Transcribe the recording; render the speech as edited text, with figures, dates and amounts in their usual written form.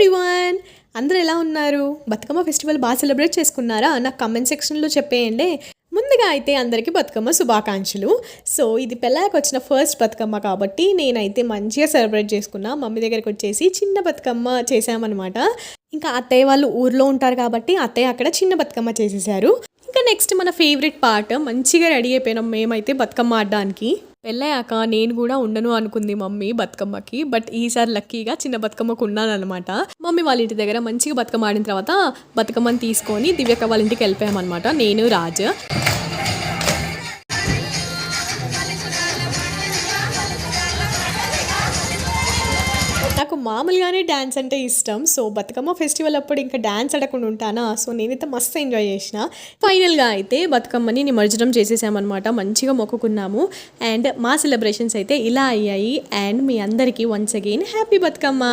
Everyone, అందరూ ఎలా ఉన్నారు? బతుకమ్మ ఫెస్టివల్ బాగా సెలబ్రేట్ చేసుకున్నారా? నాకు కామెంట్ సెక్షన్లో చెప్పేయండి. ముందుగా అయితే అందరికీ బతుకమ్మ శుభాకాంక్షలు. సో ఇది పెళ్ళాక వచ్చిన ఫస్ట్ బతుకమ్మ కాబట్టి నేనైతే మంచిగా సెలబ్రేట్ చేసుకున్నా. మమ్మీ దగ్గరికి వచ్చేసి చిన్న బతుకమ్మ చేసామన్నమాట. ఇంకా అత్తయ్య వాళ్ళు ఊర్లో ఉంటారు కాబట్టి అత్తయ్య అక్కడ చిన్న బతుకమ్మ చేసేసారు. ఇంకా నెక్స్ట్ మన ఫేవరెట్ పార్ట్, మంచిగా రెడీ అయిపోయినాం మేమైతే బతుకమ్మ ఆడడానికి. పెళ్ళయ్యాక నేను కూడా ఉండను అనుకుంది మమ్మీ బతుకమ్మకి, బట్ ఈసారి లక్కీగా చిన్న బతుకమ్మకు ఉన్నాను అనమాట. మమ్మీ వాళ్ళ ఇంటి దగ్గర మంచిగా బతుకమ్మ ఆడిన తర్వాత బతుకమ్మని తీసుకొని దివ్యక్క వాళ్ళ ఇంటికి వెళ్ళిపోయామన్నమాట, నేను రాజ్. నాకు మామూలుగానే డ్యాన్స్ అంటే ఇష్టం. సో బతుకమ్మ ఫెస్టివల్ అప్పుడు ఇంకా డ్యాన్స్ ఆడకుండా ఉంటానా? సో నేనైతే మస్తు ఎంజాయ్ చేసిన. ఫైనల్గా అయితే బతుకమ్మని నిమజ్జనం చేసేసామన్నమాట. మంచిగా మొక్కుకున్నాము అండ్ మా సెలబ్రేషన్స్ అయితే ఇలా అయ్యాయి. అండ్ మీ అందరికీ వన్స్ అగైన్ హ్యాపీ బతుకమ్మ.